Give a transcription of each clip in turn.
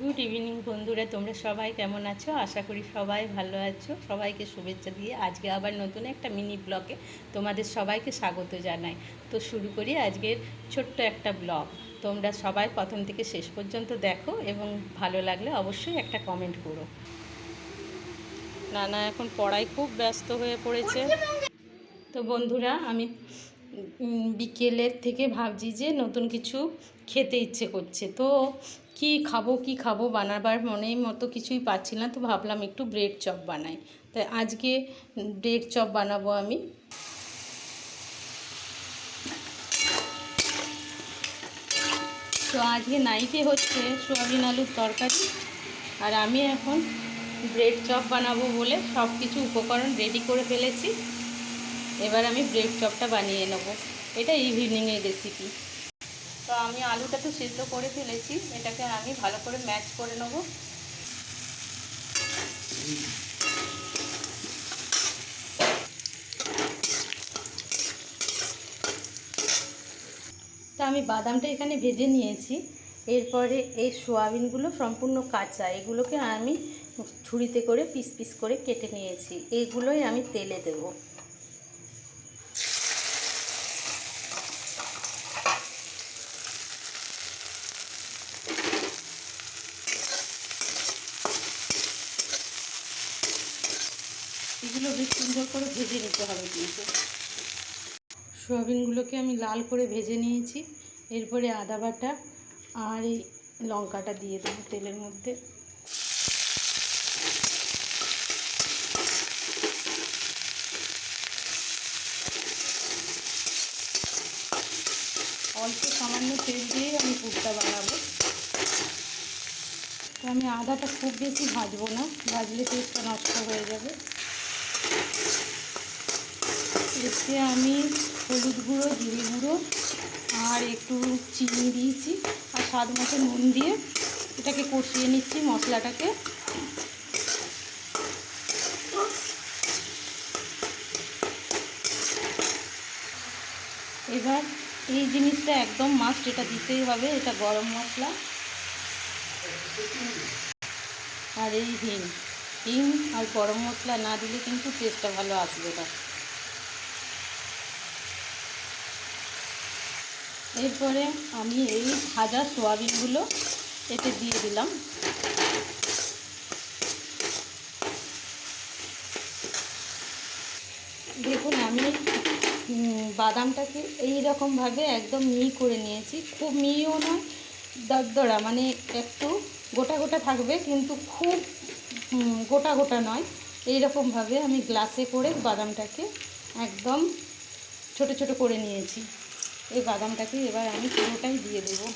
Good evening বন্ধুরা, তোমরা সবাই কেমন আছো? আশা করি সবাই ভালো আছো। সবাইকে শুভেচ্ছা দিয়ে আজকে আবার নতুন একটা মিনি ব্লগে তোমাদের সবাইকে স্বাগত জানাই। তো শুরু করি আজকের ছোট্ট একটা ব্লগ। তোমরা সবাই প্রথম থেকে শেষ পর্যন্ত দেখো এবং ভালো লাগলে অবশ্যই একটা কমেন্ট করো। নানা এখন পড়ায় খুব ব্যস্ত হয়ে পড়েছে। তো বন্ধুরা, আমি বিকেলের থেকে ভাবছি যে নতুন কিছু খেতে ইচ্ছে করছে। তো কি খাবো বানাবার মনের মতো কিছুই পাচ্ছি না। তো ভাবলাম একটু ব্রেড চপ বানাই। তাই আজকে ব্রেড চপ বানাবো আমি। তো আজকে নাইটে হচ্ছে সোয়াবিন আলুর তরকারি, আর আমি এখন ব্রেড চপ বানাবো বলে সব কিছু উপকরণ রেডি করে ফেলেছি। এবার আমি ব্রেড চপটা বানিয়ে নেব। এটা ইভিনিংয়ের রেসিপি। তো আমি আলুটা তো সিদ্ধ করে ফেলেছি, এটাকে আমি ভালো করে ম্যাশ করে নেব। তা আমি বাদামটা এখানে ভেজে নিয়েছি। এরপরে এই সোয়াবিনগুলো সম্পূর্ণ কাঁচা, এগুলোকে আমি ছুরিতে করে পিস পিস করে কেটে নিয়েছি। এইগুলোই আমি তেলে দেবো। এগুলো বেশ সুন্দর করে ভেজে নিতে হবে কিন্তু। সোয়াবিনগুলোকে আমি লাল করে ভেজে নিয়েছি। এরপরে আদা বাটা আর এই লঙ্কাটা দিয়ে দেবো তেলের মধ্যে। অল্প সামান্য তেল দিয়ে আমি পুরটা বানাবো। তো আমি আদাটা খুব বেশি ভাজবো না, ভাজলে টেস্টটা নষ্ট হয়ে যাবে। এতে আমি হলুদ গুঁড়ো, জিরে গুঁড়ো আর একটু চিনি দিয়েছি, আর স্বাদ মতো নুন দিয়ে এটাকে কষিয়ে নিচ্ছি মশলাটাকে। এবার এই জিনিসটা একদম মাস্ট, এটা দিতেই হবে, এটা গরম মশলা আর এই হিং। হিং আর গরম মশলা না দিলে কিন্তু টেস্টটা ভালো আসবে না। এরপরে আমি এই ভাজা সোয়াবিনগুলো এতে দিয়ে দিলাম। দেখুন, আমি বাদামটাকে এই রকমভাবে একদম মিহি করে নিয়েছি। খুব মিহিও নয়, দরদরা, মানে একটু গোটা গোটা থাকবে কিন্তু খুব গোটা গোটা নয়। এই রকমভাবে আমি গ্লাসে করে বাদামটাকে একদম ছোট ছোট করে নিয়েছি। এই বাদামটাকে এবার আমি পুরোটাই দিয়ে দেবো।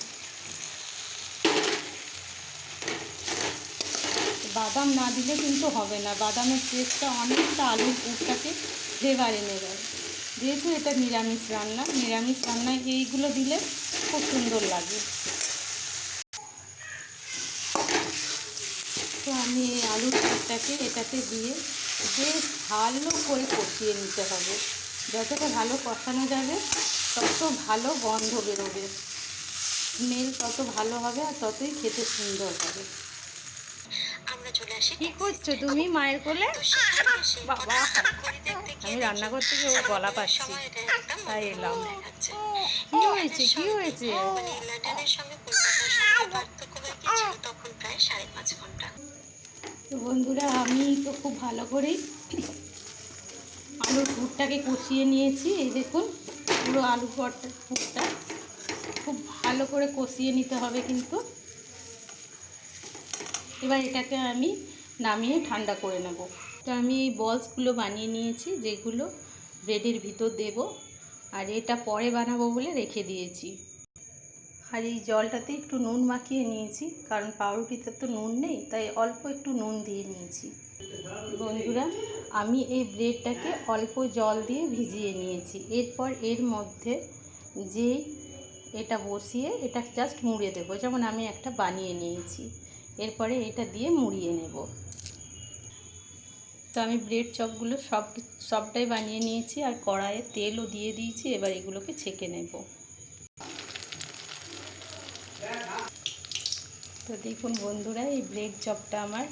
বাদাম না দিলে কিন্তু হবে না, বাদামের টেস্টটা অনেকটা আলুর পুরটাকে ফ্লেভার এনে দেয়। যেহেতু এটা নিরামিষ রান্না, নিরামিষ রান্নায় এইগুলো দিলে খুব সুন্দর লাগে। তো আমি এই আলুর পুরটাকে এটাতে দিয়ে বেশ ভালো করে কষিয়ে নিতে হবে। যতটা ভালো কষানো যাবে তত ভালো গন্ধ বেরোবে, স্মেল তত ভালো হবে আর ততই খেতে সুন্দর হবে। আমরা চলে আসি। কি করছো তুমি মায়ের কোলে? বাবা, আমি রান্না করতে গিয়ে ওর গলা পাচ্ছি, তাই এলাম। কি হয়েছে, কি হয়েছে? মানে লন্ডনের সঙ্গে কলকাতার সময়ের পার্থক্য হয়ে গিয়েছিল তখন প্রায় 5.5 ঘন্টা। তো বন্ধুরা, আমি তো খুব ভালো করেই আলুর পুরটাকে কষিয়ে নিয়েছি। এই দেখুন, পুরো আলু পুরটা খুব ভালো করে কষিয়ে নিতে হবে কিন্তু। এবার এটাকে আমি নামিয়ে ঠান্ডা করে নেব। তো আমি এই বলসগুলো বানিয়ে নিয়েছি, যেগুলো ব্রেডের ভিতর দেব, আর এটা পরে বানাবো বলে রেখে দিয়েছি। আর এই জলটাতে একটু নুন মাখিয়ে নিয়েছি, কারণ পাউরুটিতে তো নুন নেই, তাই অল্প একটু নুন দিয়ে নিয়েছি। বন্ধুরা, আমি এই ব্রেডটাকে অল্প জল দিয়ে ভিজিয়ে নিয়েছি। এরপর এর মধ্যে যে এটা বসিয়ে এটা জাস্ট মুড়ে দেবো, যেমন আমি একটা বানিয়ে নিয়েছি। এরপরে এটা দিয়ে মুড়িয়ে নেব। তো আমি ব্রেড চপগুলো সবটাই বানিয়ে নিয়েছি, আর কড়াইয়ে তেলও দিয়ে দিয়েছি। এবার এগুলোকে ছেঁকে নেব। তো তো দেখুন বন্ধুরা, এই ব্রেড চপটা আমার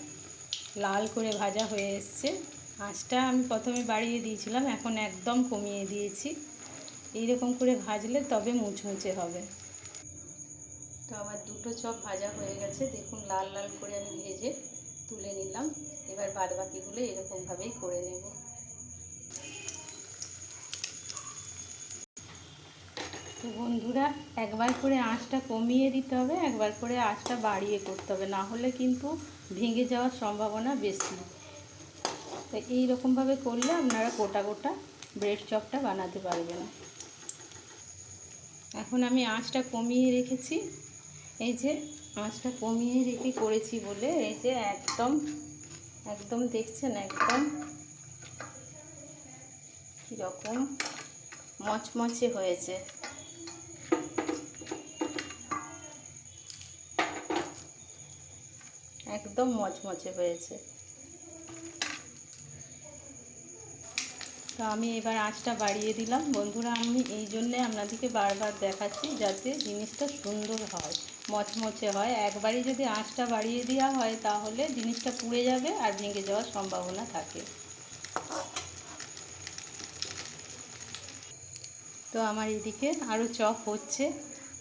লাল করে ভাজা হয়ে এসছে। আঁচটা আমি প্রথমে বাড়িয়ে দিয়েছিলাম, এখন একদম কমিয়ে দিয়েছি। এইরকম করে ভাজলে তবে মুচমুচে হবে। তো আমার দুটো চপ ভাজা হয়ে গেছে, দেখুন লাল লাল করে আমি ভেজে তুলে নিলাম। এবার বাদবাকিগুলো এরকমভাবেই করে নেব। তো বন্ধুরা, একবার করে আঁচটা কমিয়ে দিতে হবে, একবার করে আঁচটা বাড়িয়ে করতে হবে, না হলে কিন্তু ভেঙে যাওয়ার সম্ভাবনা বেশি। তো এইরকমভাবে করলে আপনারা গোটা গোটা ব্রেড চপটা বানাতে পারবেন। এখন আমি আঁচটা কমিয়ে রেখেছি, এই যে আঁচটা কমিয়ে রেখে করেছি বলে এই যে একদম একদম দেখছেন, একদম কীরকম মচমচে হয়েছে। একদম মচমচে হয়েছে। তো আমি এবার আঁচটা বাড়িয়ে দিলাম। বন্ধুরা, আমি এই জন্যে আপনাদেরকে বারবার দেখাচ্ছি যাতে জিনিসটা সুন্দর হয়, মচমচে হয়। একবারই যদি আঁচটা বাড়িয়ে দেওয়া হয় তাহলে জিনিসটা পুড়ে যাবে আর ভেঙে যাওয়ার সম্ভাবনা থাকে। তো আমার এদিকে আরও চপ হচ্ছে,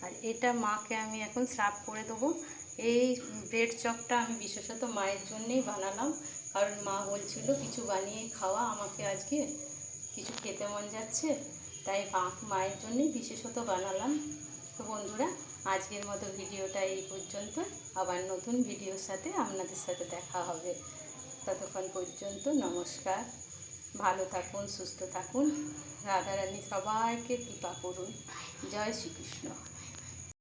আর এটা মাকে আমি এখন সার্ভ করে দেবো। এই ব্রেড চপটা আমি বিশেষত মায়ের জন্যেই বানালাম, কারণ মা বলছিল কিছু বানিয়ে খাওয়া, আমাকে আজকে কিছু খেতে মন যাচ্ছে, তাই মায়ের জন্যই বিশেষত বানালাম। তো বন্ধুরা, আজকের মতো ভিডিওটা এই পর্যন্ত। আবার নতুন ভিডিওর সাথে আপনাদের সাথে দেখা হবে। ততক্ষণ পর্যন্ত নমস্কার। ভালো থাকুন, সুস্থ থাকুন। রাধারানী সবাইকে কৃপা করুন। জয় শ্রীকৃষ্ণ।